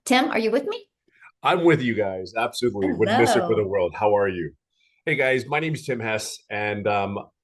Tim, are you with me? I'm with you guys. Absolutely. Would miss it for the Hello. world. How are you? Hey guys, my name is Tim Hess. And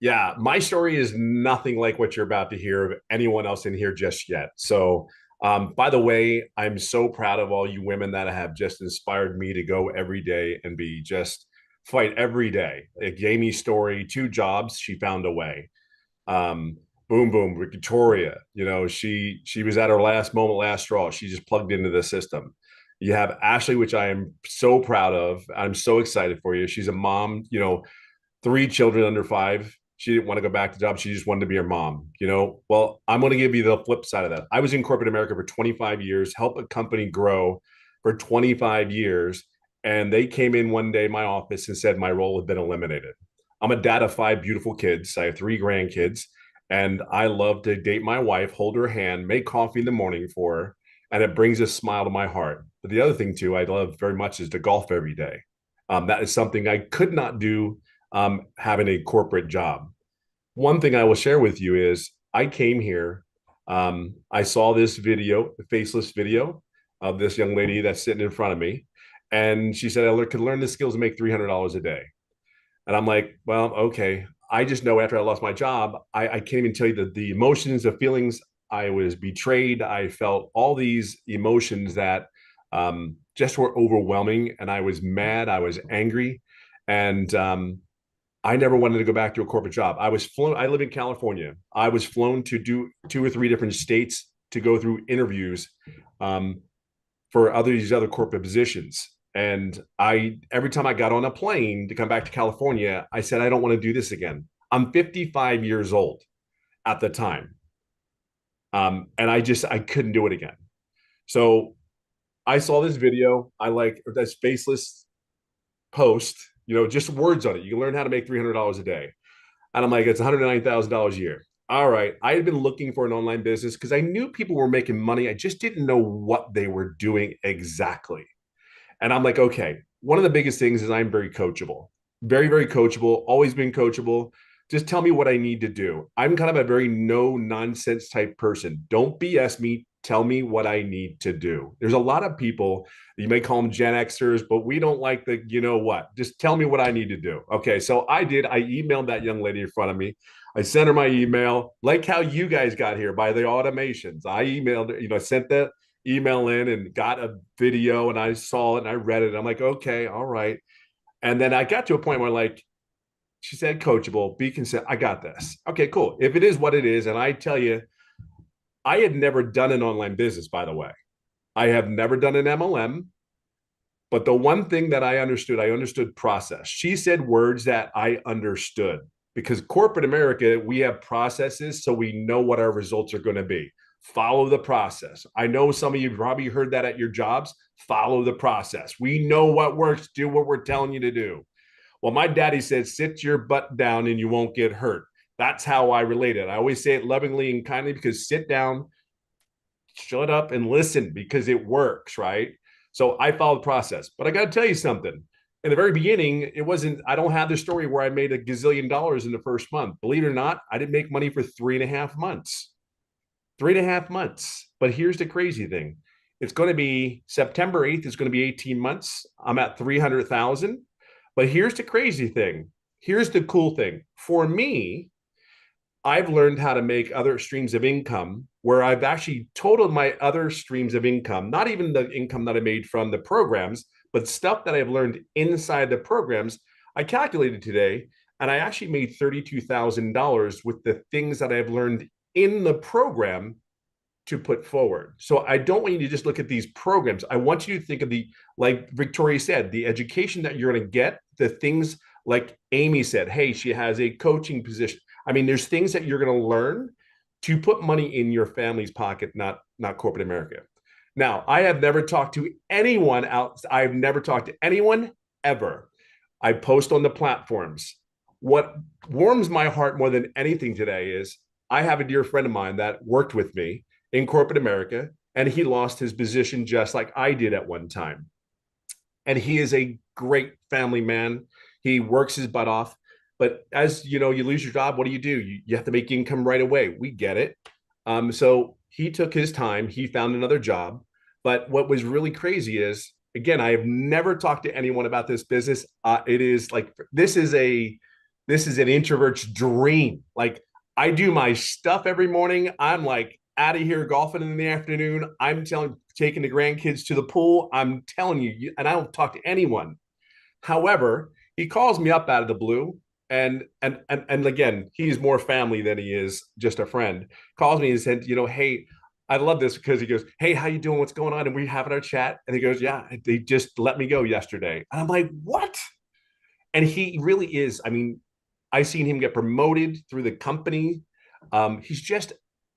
yeah, my story is nothing like what you're about to hear of anyone else in here just yet. So, by the way, I'm so proud of all you women that have just inspired me to go every day and be just fight every day. Like Amy's story, two jobs, she found a way. Um, boom, boom, Victoria, she was at her last moment, last straw. She just plugged into the system. You have Ashley, which I am so proud of. I'm so excited for you. She's a mom, three children under five. She didn't want to go back to the job. She just wanted to be her mom. Well, I'm going to give you the flip side of that. I was in corporate America for 25 years, helped a company grow for 25 years. And they came in one day, my office, and said my role had been eliminated. I'm a dad of five beautiful kids. I have three grandkids. And I love to date my wife, hold her hand, make coffee in the morning for her. And it brings a smile to my heart. But the other thing, too, I love very much is to golf every day. That is something I could not do having a corporate job. One thing I will share with you is I came here. I saw this video, the faceless video of this young lady that's sitting in front of me. And she said, I could learn the skills and make $300 a day. And I'm like, well, okay. I just know after I lost my job, I can't even tell you the emotions, the feelings. I was betrayed. I felt all these emotions that just were overwhelming. And I was mad. I was angry. And I never wanted to go back to a corporate job. I was flown. I live in California. I was flown to do two or three different states to go through interviews um, for these other corporate positions. And I every time I got on a plane to come back to California, I said I don't want to do this again. I'm 55 years old at the time, and I couldn't do it again. So I saw this video. I like this faceless post. Just words on it. You can learn how to make $300 a day. And I'm like, it's $109,000 a year. All right. I had been looking for an online business because I knew people were making money. I just didn't know what they were doing exactly. And I'm like, okay, one of the biggest things is I'm very coachable, very, very coachable, always been coachable. Just tell me what I need to do. I'm kind of a very no nonsense type person. Don't BS me. Tell me what I need to do. There's a lot of people, you may call them Gen Xers, but we don't like the, you know what? Just tell me what I need to do. Okay. So I did. I emailed that young lady in front of me. I sent her my email, like how you guys got here by the automations. I emailed her, sent the email in and got a video and I saw it and I read it. I'm like, okay, all right. And then I got to a point where like she said coachable, be consistent. I got this. Okay, cool. If it is what it is, and I tell you, I had never done an online business, by the way. I have never done an MLM, but the one thing that I understood process. She said words that I understood because corporate America, we have processes so we know what our results are going to be. Follow the process. I know some of you probably heard that at your jobs. Follow the process. We know what works. Do what we're telling you to do. Well, my daddy said, sit your butt down and you won't get hurt. That's how I relate it. I always say it lovingly and kindly because sit down, shut up and listen because it works, right? So I followed the process. But I got to tell you something. In the very beginning, it wasn't, I don't have the story where I made a gazillion dollars in the first month. Believe it or not, I didn't make money for 3.5 months. 3.5 months. But here's the crazy thing. It's going to be September 8th, it's going to be 18 months. I'm at 300,000. But here's the crazy thing. Here's the cool thing. For me, I've learned how to make other streams of income where I've actually totaled my other streams of income, not even the income that I made from the programs, but stuff that I've learned inside the programs. I calculated today and I actually made $32,000 with the things that I've learned in the program to put forward. So I don't want you to just look at these programs. I want you to think of like Victoria said, the education that you're going to get, the things like Amy said, hey, she has a coaching position. I mean, there's things that you're going to learn to put money in your family's pocket, not corporate America. Now, I have never talked to anyone else. I've never talked to anyone ever. I post on the platforms. What warms my heart more than anything today is I have a dear friend of mine that worked with me in corporate America, and he lost his position just like I did at one time. And he is a great family man. He works his butt off. But as you know, you lose your job, what do? You have to make income right away. We get it. So he took his time. He found another job. But what was really crazy is, again, I have never talked to anyone about this business. It is like this is an introvert's dream. Like I do my stuff every morning. I'm like out of here golfing in the afternoon. Taking the grandkids to the pool. I'm telling you, and I don't talk to anyone. However, he calls me up out of the blue, and again, he's more family than he is just a friend. Calls me and said, hey, I love this because he goes, hey, how you doing? What's going on? And we having our chat, and he goes, yeah, they just let me go yesterday. And I'm like, what? And he really is. I mean, I seen him get promoted through the company. He's just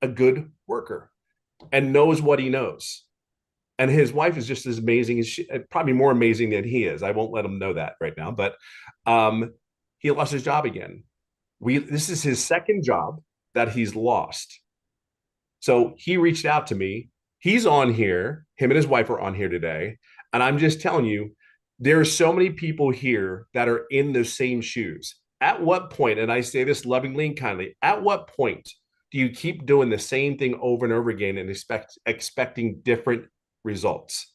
a good worker and knows what he knows. And his wife is just as amazing as probably more amazing than he is. I won't let him know that right now, but um, he lost his job again. This is his second job that he's lost. So he reached out to me. He's on here. Him and his wife are on here today. And I'm just telling you, there are so many people here that are in those same shoes. At what point, and I say this lovingly and kindly, at what point do you keep doing the same thing over and over again and expecting different results?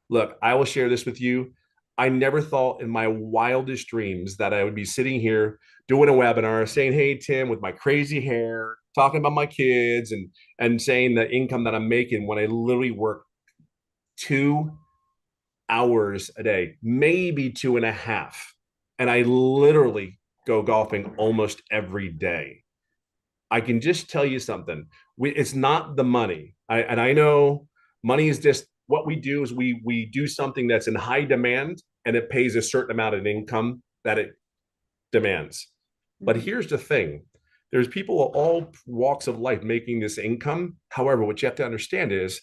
Look, I will share this with you. I never thought in my wildest dreams that I would be sitting here doing a webinar saying, hey, Tim, with my crazy hair, talking about my kids and saying the income that I'm making when I literally work 2 hours a day, maybe two and a half. And I literally go golfing almost every day. I can just tell you something. It's not the money. And I know money is just what we do is we do something that's in high demand and it pays a certain amount of income that it demands. But here's the thing. There's people of all walks of life making this income. However, what you have to understand is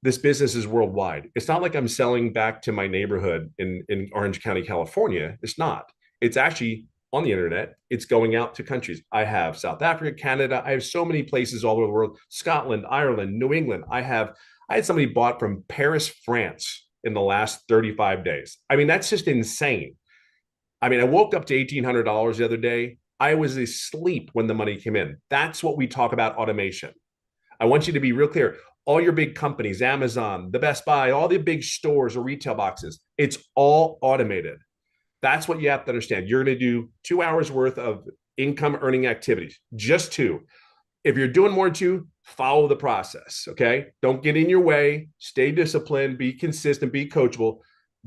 this business is worldwide. It's not like I'm selling back to my neighborhood in Orange County, California. It's not. It's actually on the internet. It's going out to countries. I have South Africa, Canada. I have so many places all over the world. Scotland, Ireland, New England. I had somebody bought from Paris, France in the last 35 days. I mean, that's just insane. I mean, I woke up to $1,800 the other day. I was asleep when the money came in. That's what we talk about automation. I want you to be real clear. All your big companies, Amazon, the Best Buy, all the big stores or retail boxes, it's all automated. That's what you have to understand. You're going to do 2 hours worth of income earning activities, just two. If you're doing more than two, follow the process. Okay. Don't get in your way. Stay disciplined, be consistent, be coachable,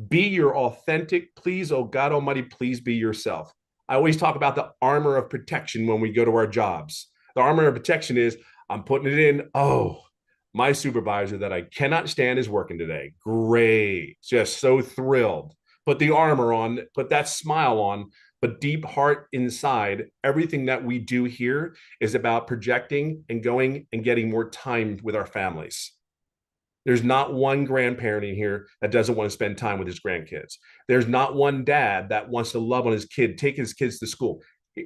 be your authentic. Please, oh God Almighty, please be yourself. I always talk about the armor of protection when we go to our jobs. The armor of protection is I'm putting it in. Oh, my supervisor that I cannot stand is working today. Great. Just so thrilled. Put the armor on, put that smile on, but deep heart inside, everything that we do here is about projecting and going and getting more time with our families. There's not one grandparent in here that doesn't want to spend time with his grandkids. There's not one dad that wants to love on his kid, take his kids to school.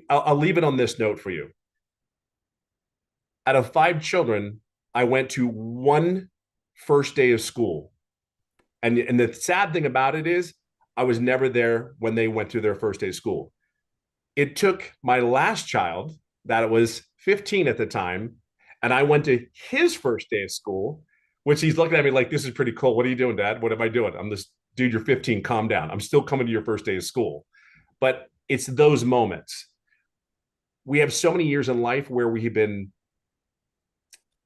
I'll leave it on this note for you. Out of 5 children, I went to one first day of school. And the sad thing about it is I was never there when they went to their first day of school. It took my last child, that was 15 at the time, and I went to his first day of school, which he's looking at me like, this is pretty cool. What are you doing, Dad? What am I doing? I'm this dude, you're 15, calm down. I'm still coming to your first day of school. But it's those moments. We have so many years in life where we have been,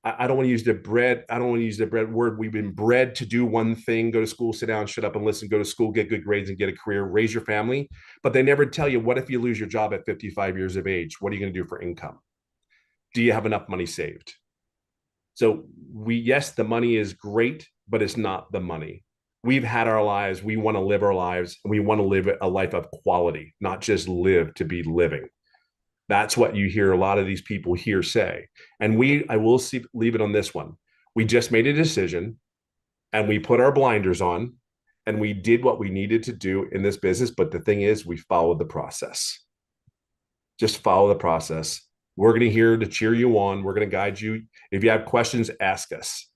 I don't want to use the bread. I don't want to use the bread word. We've been bred to do one thing, go to school, sit down, shut up and listen, go to school, get good grades and get a career, raise your family. But they never tell you, what if you lose your job at 55 years of age? What are you going to do for income? Do you have enough money saved? So yes, the money is great, but it's not the money. We've had our lives. We want to live our lives and we want to live a life of quality, not just live to be living. That's what you hear a lot of these people here say. And I will leave it on this one. We just made a decision and we put our blinders on and we did what we needed to do in this business. But the thing is, we followed the process. Just follow the process. We're going to here to cheer you on. We're going to guide you. If you have questions, ask us.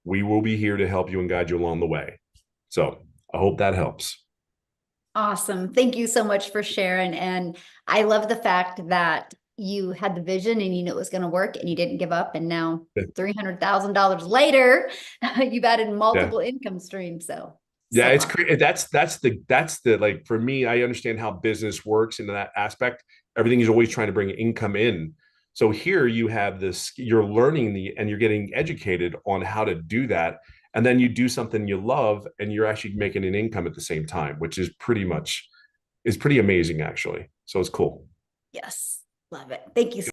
We will be here to help you and guide you along the way. So I hope that helps. Awesome. Thank you so much for sharing. And I love the fact that you had the vision and you knew it was going to work and you didn't give up. And now $300,000 later, you've added Yeah. multiple income streams. So, Yeah, so it's awesome. that's the like for me, I understand how business works in that aspect. Everything is always trying to bring income in. So here you have this, you're learning and you're getting educated on how to do that. And then you do something you love and you're actually making an income at the same time, which is pretty amazing actually. So it's cool. Yes. Love it. Thank you